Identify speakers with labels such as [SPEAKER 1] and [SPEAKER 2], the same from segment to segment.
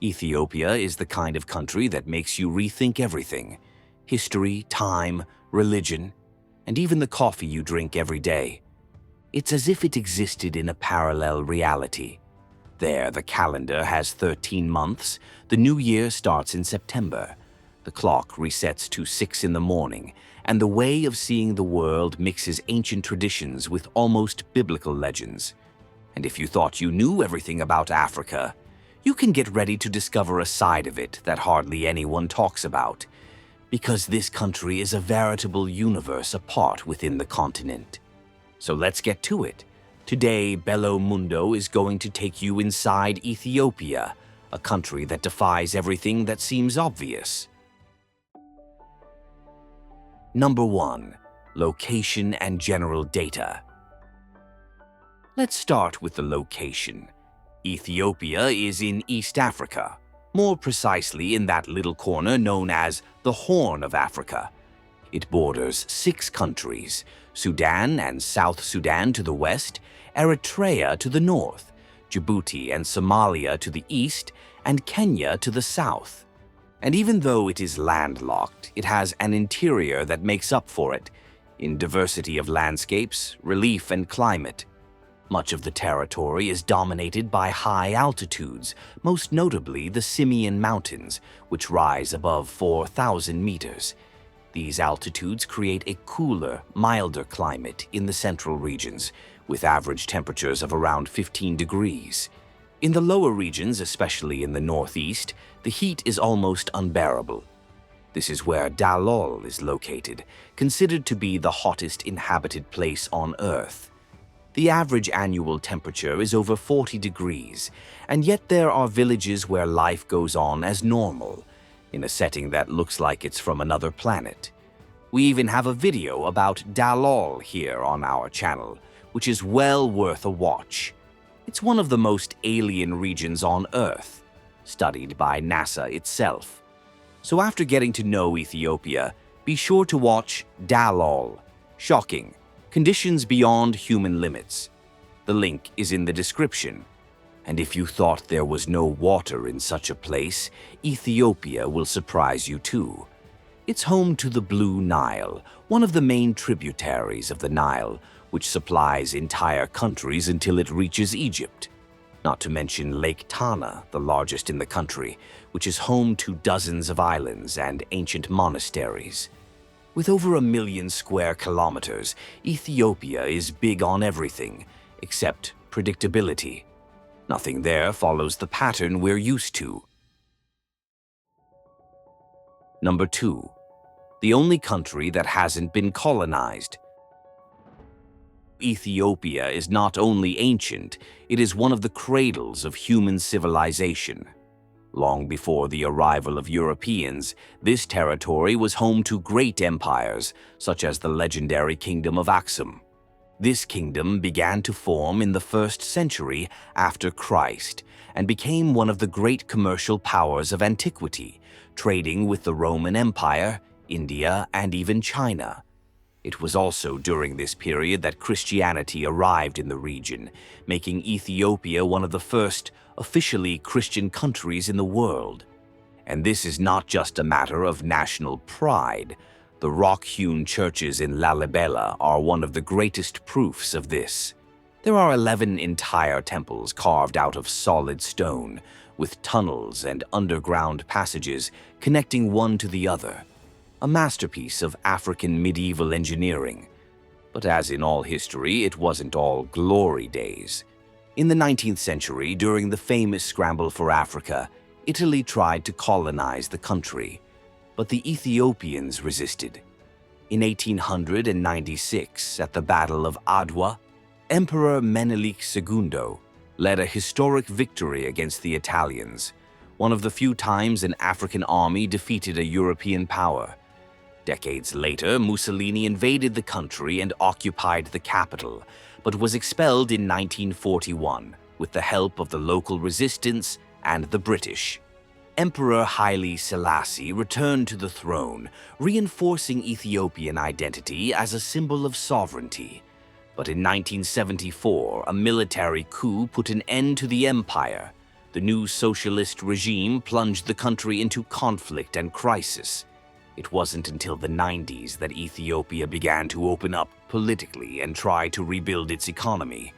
[SPEAKER 1] Ethiopia is the kind of country that makes you rethink everything: history, time, religion, and even the coffee you drink every day. It's as if it existed in a parallel reality. There, the calendar has 13 months, the new year starts in September, the clock resets to 6 in the morning, and the way of seeing the world mixes ancient traditions with almost biblical legends. And if you thought you knew everything about Africa, you can get ready to discover a side of it that hardly anyone talks about, because this country is a veritable universe apart within the continent. So let's get to it. Today, Bello Mundo is going to take you inside Ethiopia, a country that defies everything that seems obvious. Number 1. Location and general data. Let's start with the location. Ethiopia is in East Africa, more precisely in that little corner known as the Horn of Africa. It borders 6 countries: Sudan and South Sudan to the west, Eritrea to the north, Djibouti and Somalia to the east, and Kenya to the south. And even though it is landlocked, it has an interior that makes up for it in diversity of landscapes, relief, and climate. Much of the territory is dominated by high altitudes, most notably the Simien Mountains, which rise above 4,000 meters. These altitudes create a cooler, milder climate in the central regions, with average temperatures of around 15 degrees. In the lower regions, especially in the northeast, the heat is almost unbearable. This is where Dalol is located, considered to be the hottest inhabited place on Earth. The average annual temperature is over 40 degrees, and yet there are villages where life goes on as normal, in a setting that looks like it's from another planet. We even have a video about Dalol here on our channel, which is well worth a watch. It's one of the most alien regions on Earth, studied by NASA itself. So after getting to know Ethiopia, be sure to watch Dalol. Shocking. Conditions beyond human limits. The link is in the description. And if you thought there was no water in such a place, Ethiopia will surprise you too. It's home to the Blue Nile, one of the main tributaries of the Nile, which supplies entire countries until it reaches Egypt. Not to mention Lake Tana, the largest in the country, which is home to dozens of islands and ancient monasteries. With over 1 million square kilometers, Ethiopia is big on everything, except predictability. Nothing there follows the pattern we're used to. Number 2. The only country that hasn't been colonized. Ethiopia is not only ancient, it is one of the cradles of human civilization. Long before the arrival of Europeans, this territory was home to great empires, such as the legendary Kingdom of Aksum. This kingdom began to form in the 1st century after Christ and became one of the great commercial powers of antiquity, trading with the Roman Empire, India, and even China. It was also during this period that Christianity arrived in the region, making Ethiopia one of the first officially Christian countries in the world. And this is not just a matter of national pride. The rock-hewn churches in Lalibela are one of the greatest proofs of this. There are 11 entire temples carved out of solid stone, with tunnels and underground passages connecting one to the other. A masterpiece of African medieval engineering. But as in all history, it wasn't all glory days. In the 19th century, during the famous scramble for Africa, Italy tried to colonize the country, but the Ethiopians resisted. In 1896, at the Battle of Adwa, Emperor Menelik II led a historic victory against the Italians, one of the few times an African army defeated a European power. Decades later, Mussolini invaded the country and occupied the capital, but was expelled in 1941 with the help of the local resistance and the British. Emperor Haile Selassie returned to the throne, reinforcing Ethiopian identity as a symbol of sovereignty. But in 1974, a military coup put an end to the empire. The the new socialist regime plunged the country into conflict and crisis. It wasn't until the 90s that Ethiopia began to open up politically and try to rebuild its economy.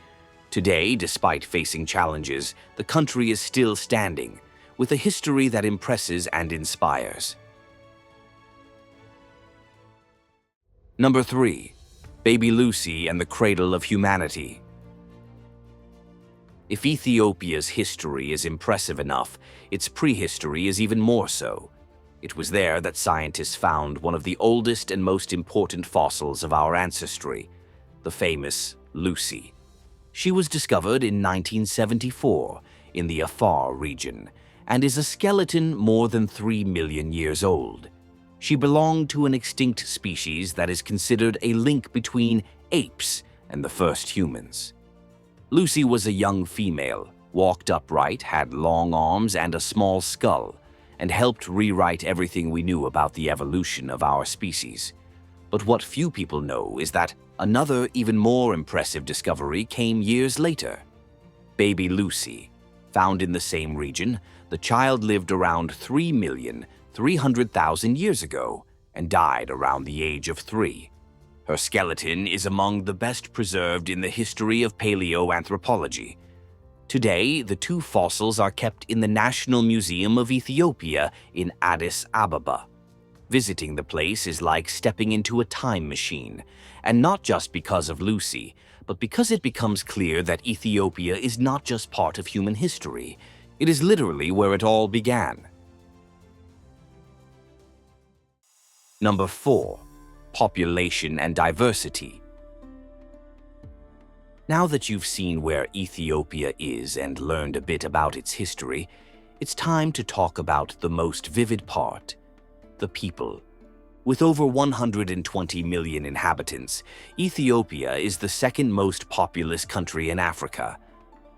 [SPEAKER 1] Today, despite facing challenges, the country is still standing, with a history that impresses and inspires. Number 3. Baby Lucy and the Cradle of Humanity. If Ethiopia's history is impressive enough, its prehistory is even more so. It was there that scientists found one of the oldest and most important fossils of our ancestry, the famous Lucy. She was discovered in 1974 in the Afar region and is a skeleton more than 3 million years old. She belonged to an extinct species that is considered a link between apes and the first humans. Lucy was a young female, walked upright, had long arms and a small skull, and helped rewrite everything we knew about the evolution of our species. But what few people know is that another, even more impressive discovery came years later. Baby Lucy. Found in the same region, the child lived around 3,300,000 years ago and died around the age of 3. Her skeleton is among the best preserved in the history of paleoanthropology. Today, the two fossils are kept in the National Museum of Ethiopia in Addis Ababa. Visiting the place is like stepping into a time machine, and not just because of Lucy, but because it becomes clear that Ethiopia is not just part of human history. It is literally where it all began. Number 4. Population and diversity. Now that you've seen where Ethiopia is and learned a bit about its history, it's time to talk about the most vivid part, the people. With over 120 million inhabitants, Ethiopia is the second most populous country in Africa,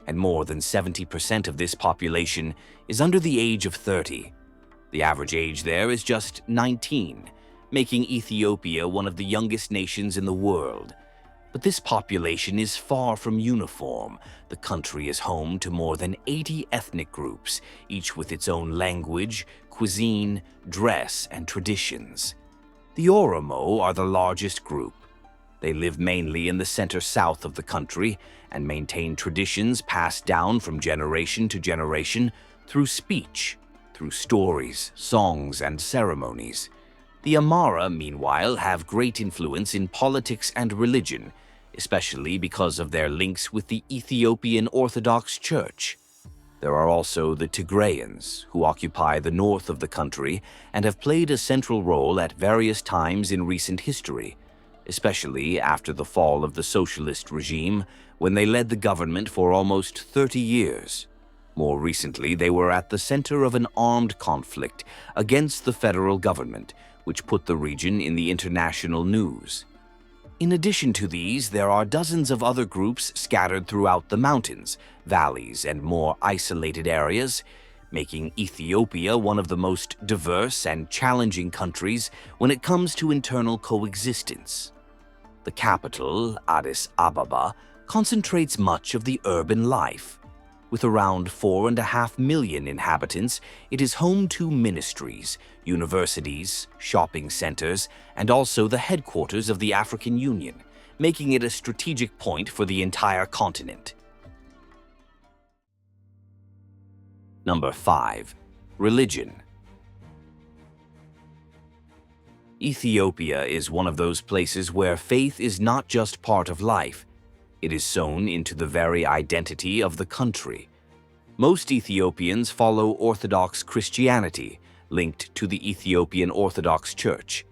[SPEAKER 1] and more than 70% of this population is under the age of 30. The average age there is just 19, making Ethiopia one of the youngest nations in the world. But this population is far from uniform. The country is home to more than 80 ethnic groups, each with its own language, cuisine, dress, and traditions. The Oromo are the largest group. They live mainly in the center-south of the country and maintain traditions passed down from generation to generation through speech, through stories, songs, and ceremonies. The Amhara, meanwhile, have great influence in politics and religion, especially because of their links with the Ethiopian Orthodox Church. There are also the Tigrayans, who occupy the north of the country and have played a central role at various times in recent history, especially after the fall of the socialist regime, when they led the government for almost 30 years. More recently, they were at the center of an armed conflict against the federal government, which put the region in the international news. In addition to these, there are dozens of other groups scattered throughout the mountains, valleys, and more isolated areas, making Ethiopia one of the most diverse and challenging countries when it comes to internal coexistence. The capital, Addis Ababa, concentrates much of the urban life. With around 4.5 million inhabitants, it is home to ministries, universities, shopping centers, and also the headquarters of the African Union, making it a strategic point for the entire continent. Number 5. Religion. Ethiopia is one of those places where faith is not just part of life, it is sewn into the very identity of the country. Most Ethiopians follow Orthodox Christianity, linked to the Ethiopian Orthodox Church.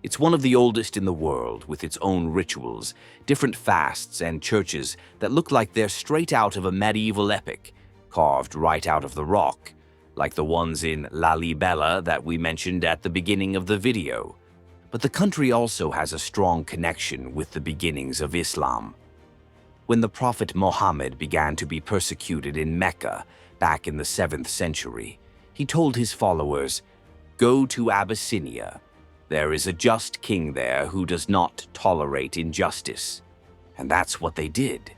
[SPEAKER 1] It's one of the oldest in the world, with its own rituals, different fasts, and churches that look like they're straight out of a medieval epic, carved right out of the rock, like the ones in Lalibela that we mentioned at the beginning of the video. But the country also has a strong connection with the beginnings of Islam. When the Prophet Muhammad began to be persecuted in Mecca back in the 7th century, he told his followers, "Go to Abyssinia. There is a just king there who does not tolerate injustice." And that's what they did.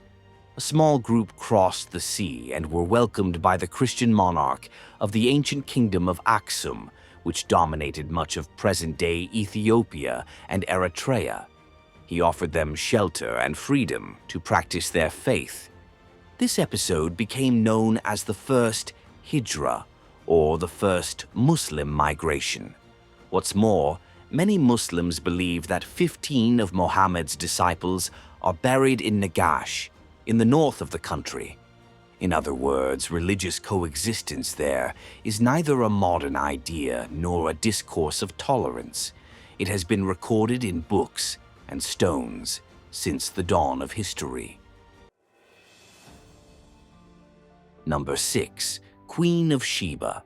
[SPEAKER 1] A small group crossed the sea and were welcomed by the Christian monarch of the ancient kingdom of Aksum, which dominated much of present-day Ethiopia and Eritrea. He offered them shelter and freedom to practice their faith. This episode became known as the First Hijra, or the First Muslim Migration. What's more, many Muslims believe that 15 of Muhammad's disciples are buried in Nagash, in the north of the country. In other words, religious coexistence there is neither a modern idea nor a discourse of tolerance. It has been recorded in books and stones since the dawn of history. Number 6. Queen of Sheba.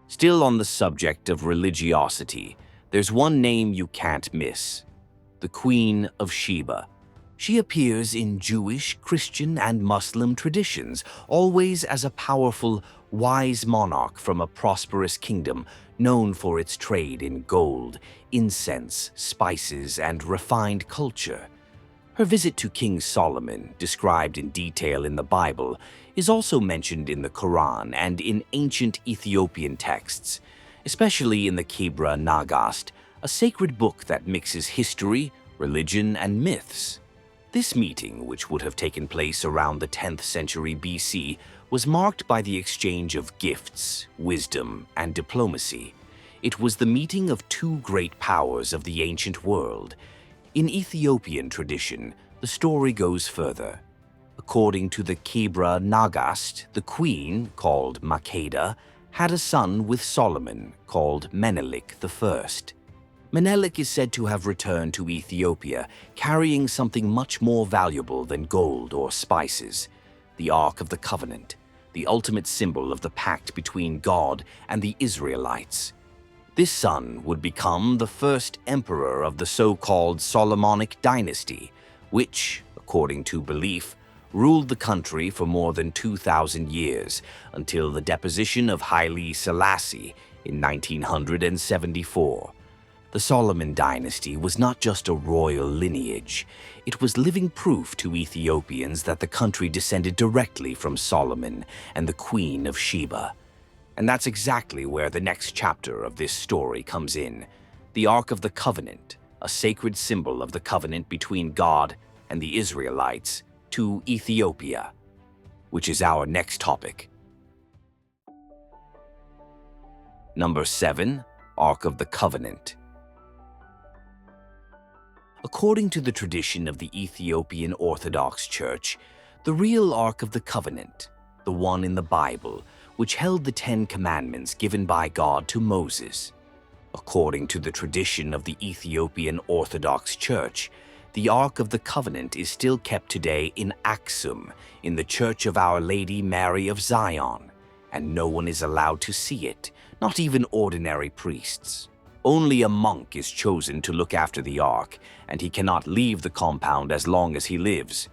[SPEAKER 1] Still on the subject of religiosity, there's one name you can't miss: the Queen of Sheba. She appears in Jewish, Christian, and Muslim traditions, always as a powerful, wise monarch from a prosperous kingdom known for its trade in gold, incense, spices, and refined culture. Her visit to King Solomon, described in detail in the Bible, is also mentioned in the Quran and in ancient Ethiopian texts, especially in the Kebra Nagast, a sacred book that mixes history, religion, and myths. This meeting, which would have taken place around the 10th century BC, was marked by the exchange of gifts, wisdom, and diplomacy. It was the meeting of two great powers of the ancient world. In Ethiopian tradition, the story goes further. According to the Kebra Nagast, the queen, called Makeda, had a son with Solomon, called Menelik I. Menelik is said to have returned to Ethiopia carrying something much more valuable than gold or spices: the Ark of the Covenant, the ultimate symbol of the pact between God and the Israelites. This son would become the first emperor of the so-called Solomonic dynasty, which, according to belief, ruled the country for more than 2,000 years until the deposition of Haile Selassie in 1974. The Solomon dynasty was not just a royal lineage. It was living proof to Ethiopians that the country descended directly from Solomon and the Queen of Sheba. And that's exactly where the next chapter of this story comes in: the Ark of the Covenant, a sacred symbol of the covenant between God and the Israelites, to Ethiopia, which is our next topic. Number 7. Ark of the Covenant. According to the tradition of the Ethiopian Orthodox Church, the real Ark of the Covenant, the one in the Bible, which held the 10 Commandments given by God to Moses. According to the tradition of the Ethiopian Orthodox Church, the Ark of the Covenant is still kept today in Aksum, in the Church of Our Lady Mary of Zion, and no one is allowed to see it, not even ordinary priests. Only a monk is chosen to look after the Ark, and he cannot leave the compound as long as he lives.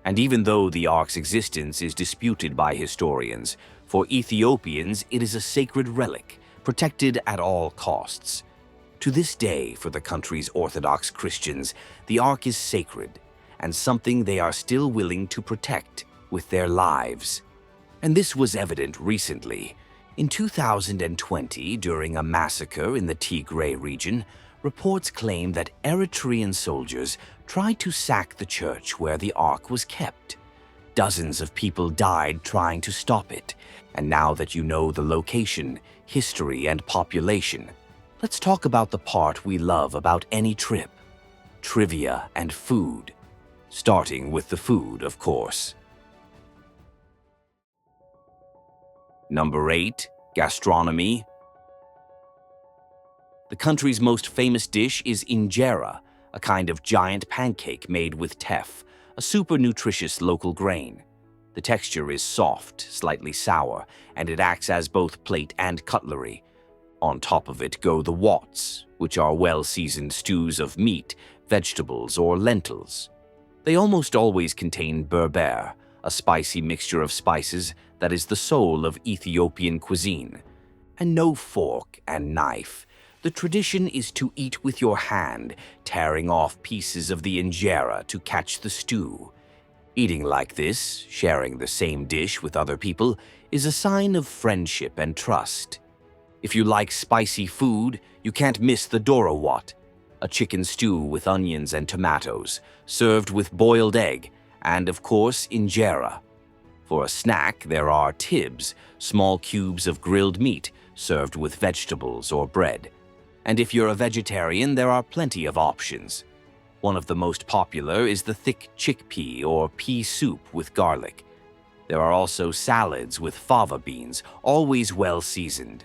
[SPEAKER 1] And even though the Ark's existence is disputed by historians, for Ethiopians it is a sacred relic, protected at all costs. To this day, for the country's Orthodox Christians, the Ark is sacred, and something they are still willing to protect with their lives. And this was evident recently. In 2020, during a massacre in the Tigray region, reports claim that Eritrean soldiers tried to sack the church where the Ark was kept. Dozens of people died trying to stop it, and now that you know the location, history, and population, let's talk about the part we love about any trip: trivia and food. Starting with the food, of course. Number 8. Gastronomy. The country's most famous dish is injera, a kind of giant pancake made with teff, a super nutritious local grain. The texture is soft, slightly sour, and it acts as both plate and cutlery. On top of it go the wots, which are well-seasoned stews of meat, vegetables, or lentils. They almost always contain berber, a spicy mixture of spices that is the soul of Ethiopian cuisine. And no fork and knife. The tradition is to eat with your hand, tearing off pieces of the injera to catch the stew. Eating like this, sharing the same dish with other people, is a sign of friendship and trust. If you like spicy food, you can't miss the dorowat, a chicken stew with onions and tomatoes, served with boiled egg, and of course, injera. For a snack, there are tibs, small cubes of grilled meat, served with vegetables or bread. And if you're a vegetarian, there are plenty of options. One of the most popular is the thick chickpea or pea soup with garlic. There are also salads with fava beans, always well seasoned.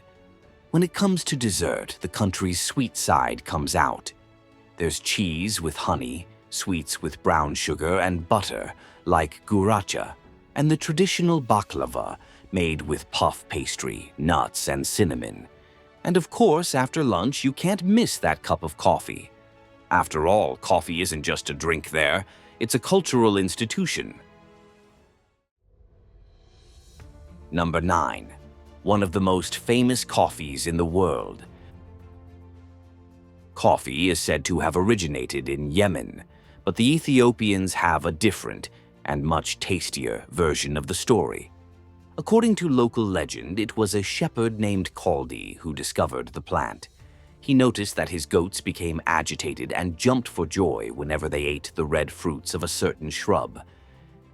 [SPEAKER 1] When it comes to dessert, the country's sweet side comes out. There's cheese with honey, sweets with brown sugar and butter, like guracha, and the traditional baklava, made with puff pastry, nuts, and cinnamon. And of course, after lunch, you can't miss that cup of coffee. After all, coffee isn't just a drink there, it's a cultural institution. Number 9. One of the most famous coffees in the world. Coffee is said to have originated in Yemen, but the Ethiopians have a different and much tastier version of the story. According to local legend, it was a shepherd named Kaldi who discovered the plant. He noticed that his goats became agitated and jumped for joy whenever they ate the red fruits of a certain shrub.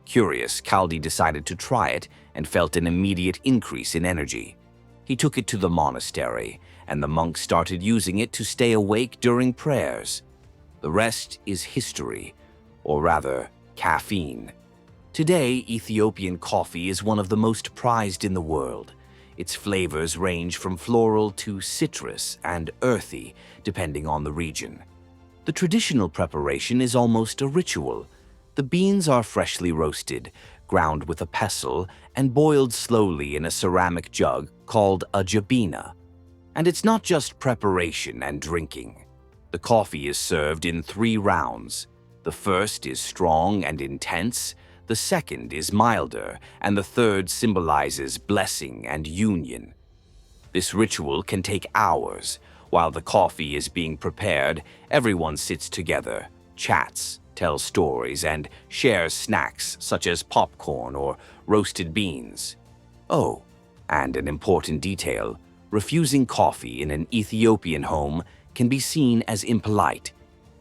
[SPEAKER 1] Curious, Kaldi decided to try it and felt an immediate increase in energy. He took it to the monastery, and the monks started using it to stay awake during prayers. The rest is history, or rather, caffeine. Today, Ethiopian coffee is one of the most prized in the world. Its flavors range from floral to citrus and earthy, depending on the region. The traditional preparation is almost a ritual. The beans are freshly roasted, ground with a pestle, and boiled slowly in a ceramic jug called a jabina. And it's not just preparation and drinking. The coffee is served in 3 rounds. The first is strong and intense, the second is milder, and the third symbolizes blessing and union. This ritual can take hours. While the coffee is being prepared, everyone sits together, chats, tells stories, and shares snacks such as popcorn or roasted beans. Oh, and an important detail, refusing coffee in an Ethiopian home can be seen as impolite.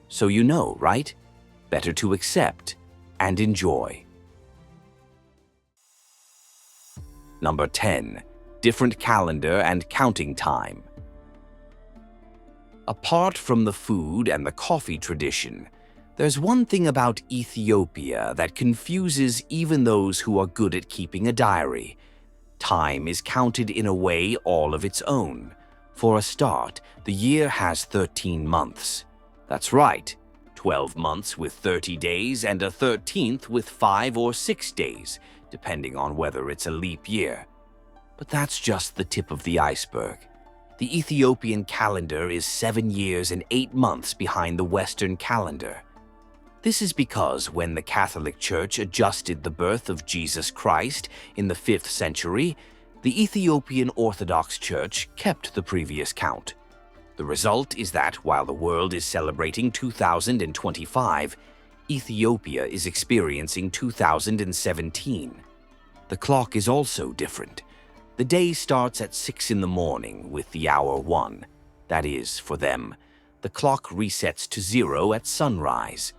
[SPEAKER 1] So you know, right? Better to accept and enjoy. Number 10. Different calendar and counting time. Apart from the food and the coffee tradition, there's one thing about Ethiopia that confuses even those who are good at keeping a diary. Time is counted in a way all of its own. For a start, the year has 13 months. That's right, 12 months with 30 days and a 13th with 5 or 6 days, depending on whether it's a leap year. But that's just the tip of the iceberg. The Ethiopian calendar is 7 years and 8 months behind the Western calendar. This is because when the Catholic Church adjusted the birth of Jesus Christ in the 5th century, the Ethiopian Orthodox Church kept the previous count. The result is that while the world is celebrating 2025, Ethiopia is experiencing 2017. The clock is also different. The day starts at 6 in the morning with the hour 1. That is, for them, the clock resets to 0 at sunrise.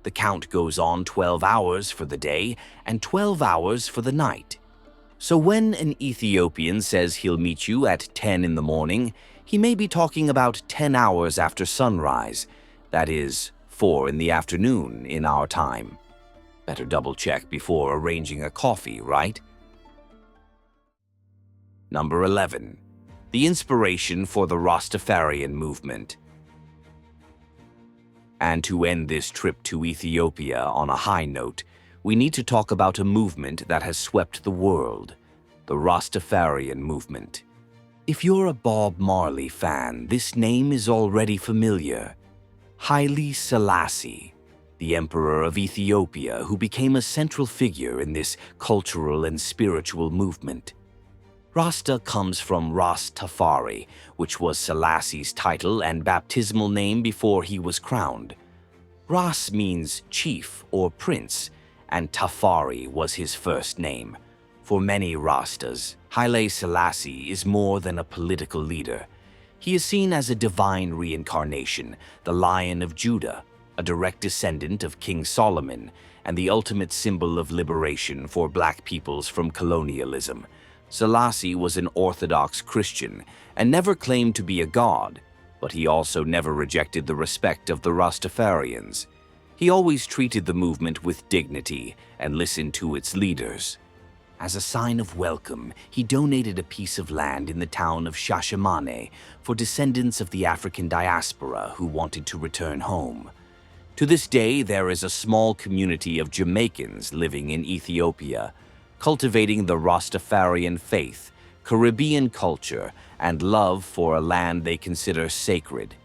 [SPEAKER 1] The count goes on 12 hours for the day and 12 hours for the night. So when an Ethiopian says he'll meet you at 10 in the morning, he may be talking about 10 hours after sunrise. That is, 4 in the afternoon in our time. Better double-check before arranging a coffee, right? Number 11. The inspiration for the Rastafarian movement. And to end this trip to Ethiopia on a high note, we need to talk about a movement that has swept the world, the Rastafarian movement. If you're a Bob Marley fan, this name is already familiar. Haile Selassie, the Emperor of Ethiopia who became a central figure in this cultural and spiritual movement. Rasta comes from Ras Tafari, which was Selassie's title and baptismal name before he was crowned. Ras means chief or prince, and Tafari was his first name. For many Rastas, Haile Selassie is more than a political leader. He is seen as a divine reincarnation, the Lion of Judah, a direct descendant of King Solomon, and the ultimate symbol of liberation for black peoples from colonialism. Selassie was an Orthodox Christian and never claimed to be a god, but he also never rejected the respect of the Rastafarians. He always treated the movement with dignity and listened to its leaders. As a sign of welcome, he donated a piece of land in the town of Shashamane for descendants of the African diaspora who wanted to return home. To this day, there is a small community of Jamaicans living in Ethiopia, cultivating the Rastafarian faith, Caribbean culture, and love for a land they consider sacred.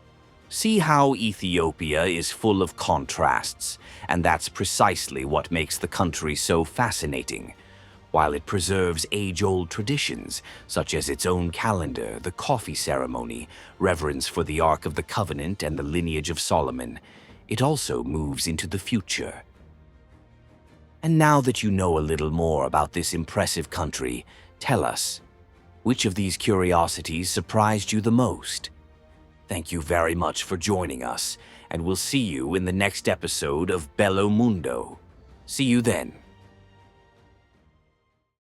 [SPEAKER 1] See how Ethiopia is full of contrasts, and that's precisely what makes the country so fascinating. While it preserves age-old traditions, such as its own calendar, the coffee ceremony, reverence for the Ark of the Covenant and the lineage of Solomon, it also moves into the future. And now that you know a little more about this impressive country, tell us, which of these curiosities surprised you the most? Thank you very much for joining us, and we'll see you in the next episode of Bello Mundo. See you then.